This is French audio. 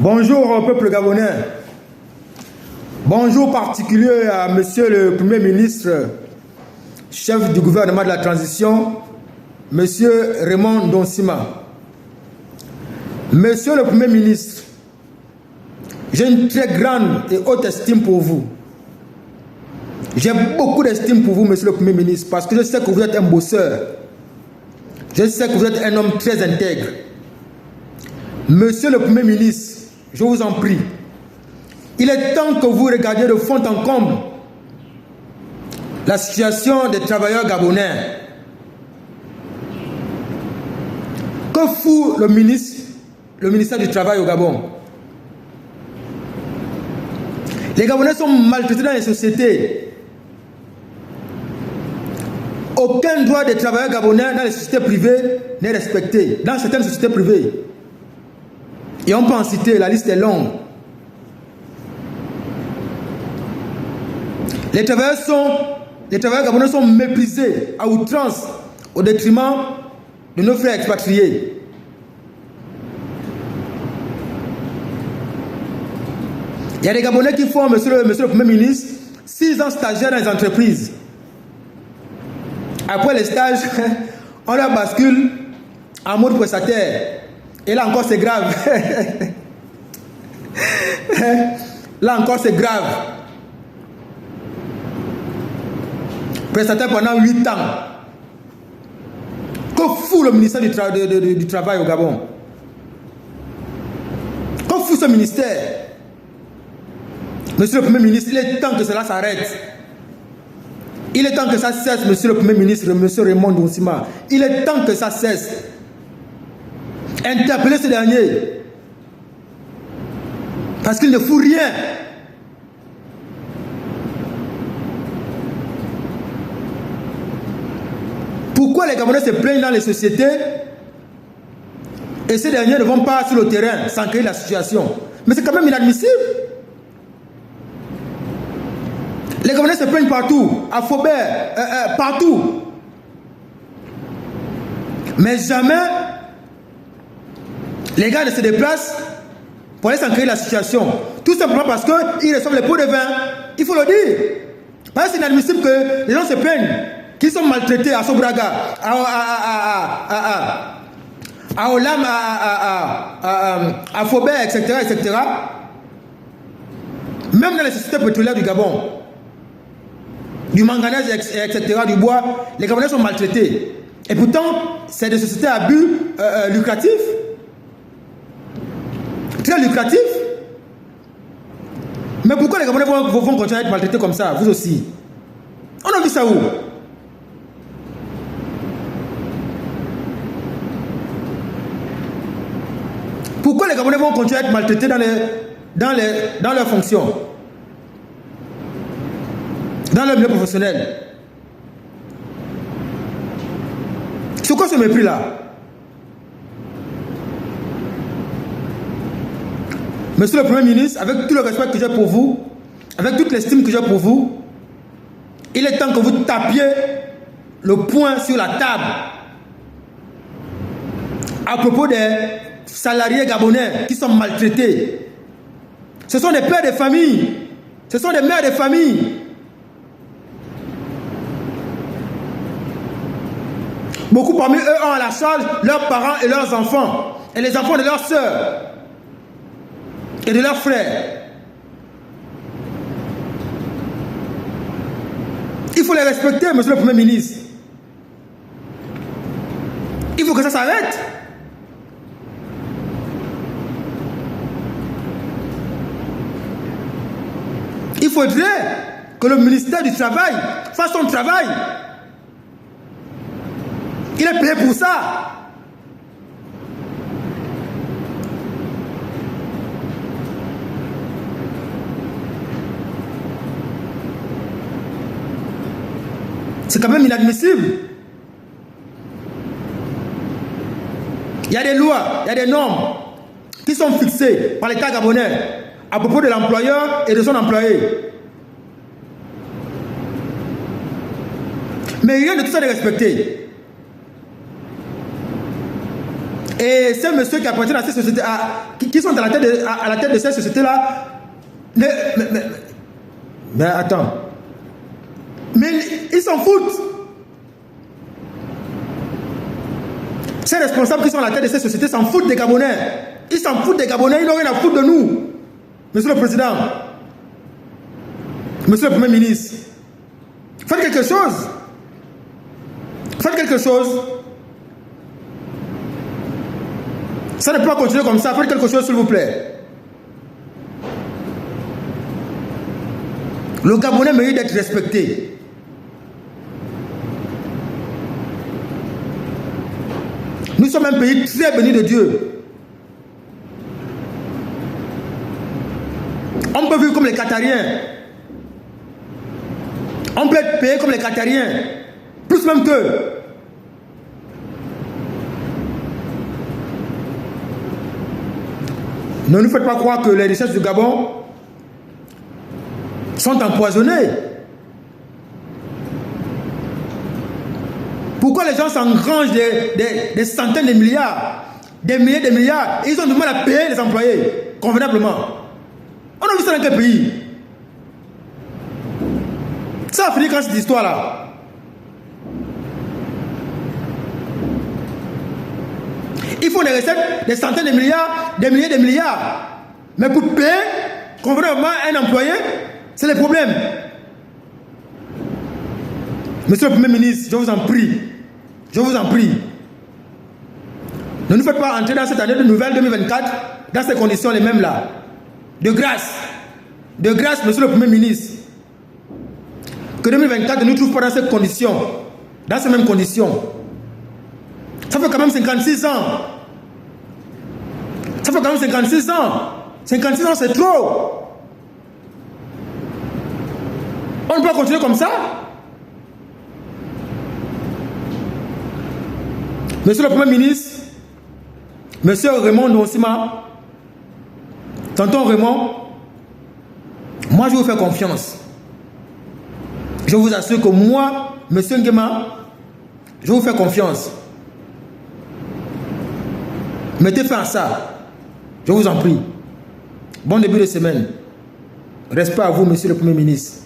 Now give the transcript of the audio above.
Bonjour au peuple gabonais. Bonjour particulier à monsieur le Premier ministre, chef du gouvernement de la transition, monsieur Raymond Donsima. Monsieur le Premier ministre, j'ai une très grande et haute estime pour vous. J'ai beaucoup d'estime pour vous, monsieur le Premier ministre, parce que je sais que vous êtes un bosseur. Je sais que vous êtes un homme très intègre. Monsieur le Premier ministre, je vous en prie, il est temps que vous regardiez de fond en comble la situation des travailleurs gabonais. Que fout le ministère du Travail au Gabon? Les Gabonais sont maltraités dans les sociétés. Aucun droit des travailleurs gabonais dans les sociétés privées n'est respecté. Dans certaines sociétés privées. Et on peut en citer, la liste est longue. Les travailleurs gabonais sont méprisés à outrance au détriment de nos frères expatriés. Il y a des Gabonais qui font, monsieur le Premier ministre, 6 ans stagiaires dans les entreprises. Après les stages, on leur bascule en mode prestataire. Et là encore c'est grave. Là encore c'est grave. Prestataire pendant 8 ans. Que fout le ministère du Travail au Gabon? Que fout ce ministère? Monsieur le Premier ministre, il est temps que cela s'arrête. Il est temps que ça cesse, monsieur le Premier ministre, monsieur Raymond Donsima. Il est temps que ça cesse. Interpellez ce dernier. Parce qu'il ne fout rien. Pourquoi les Gabonais se plaignent dans les sociétés et ces derniers ne vont pas sur le terrain sans créer la situation? Mais c'est quand même inadmissible. Les Gabonais se plaignent partout, à Faubert, partout. Mais jamais les gars ne se déplacent pour aller s'en créer la situation. Tout simplement parce qu'ils reçoivent les pots de vin. Il faut le dire. Parce que c'est inadmissible que les gens se plaignent qu'ils sont maltraités à Sobraga, à Olam, à Faubert, etc., etc. Même dans les sociétés pétrolières du Gabon, du manganèse, etc., du bois, les Gabonais sont maltraités. Et pourtant, c'est des sociétés à but lucratif. Très lucratif. Mais pourquoi les Gabonais vont continuer à être maltraités comme ça? Vous aussi. On a vu ça où? Pourquoi les Gabonais vont continuer à être maltraités dans leurs fonctions? Dans leur milieu professionnel? C'est quoi ce mépris-là? Monsieur le Premier ministre, avec tout le respect que j'ai pour vous, avec toute l'estime que j'ai pour vous, il est temps que vous tapiez le poing sur la table à propos des salariés gabonais qui sont maltraités. Ce sont des pères de famille, ce sont des mères de famille. Beaucoup parmi eux ont à la charge leurs parents et leurs enfants, et les enfants de leurs sœurs et de leurs frères. Il faut les respecter, monsieur le Premier ministre. Il faut que ça s'arrête. Il faudrait que le ministère du Travail fasse son travail. Il est payé pour ça. C'est quand même inadmissible. Il y a des lois, il y a des normes qui sont fixées par l'État gabonais à propos de l'employeur et de son employé. Mais rien de tout ça n'est respecté. Et ces messieurs qui appartiennent à ces sociétés, qui sont à la tête de ces sociétés-là, mais attends. Mais ils s'en foutent. Ces responsables qui sont à la tête de ces sociétés s'en foutent des Gabonais. Ils s'en foutent des Gabonais, ils n'ont rien à foutre de nous. Monsieur le Président, Monsieur le Premier ministre, faites quelque chose. Faites quelque chose. Ça ne peut pas continuer comme ça. Faites quelque chose, s'il vous plaît. Le Gabonais mérite d'être respecté. Nous sommes un pays très béni de Dieu. On peut vivre comme les Qatariens. On peut être payé comme les Qatariens. Plus même qu'eux. Ne nous faites pas croire que les richesses du Gabon sont empoisonnées. Pourquoi les gens s'engrangent des centaines de milliards, des milliers de milliards, et ils ont du mal à payer les employés convenablement? On a vu ça dans quel pays? Ça a fini quand cette histoire-là? Il faut des recettes, des centaines de milliards, des milliers de milliards. Mais pour payer convenablement un employé, c'est le problème. Monsieur le Premier ministre, je vous en prie. Je vous en prie. Ne nous faites pas entrer dans cette année de nouvelle 2024 dans ces conditions les mêmes là. De grâce, monsieur le Premier ministre. Que 2024 ne nous trouve pas dans ces conditions. Dans ces mêmes conditions. Ça fait quand même 56 ans. Ça fait quand même 56 ans. 56 ans, c'est trop. On ne peut pas continuer comme ça. Monsieur le Premier ministre, Monsieur Raymond Donsima, tonton Raymond, moi je vous fais confiance. Je vous assure que moi, Monsieur Nguema, je vous fais confiance. Mettez fin à ça. Je vous en prie. Bon début de semaine. Respect à vous, Monsieur le Premier ministre.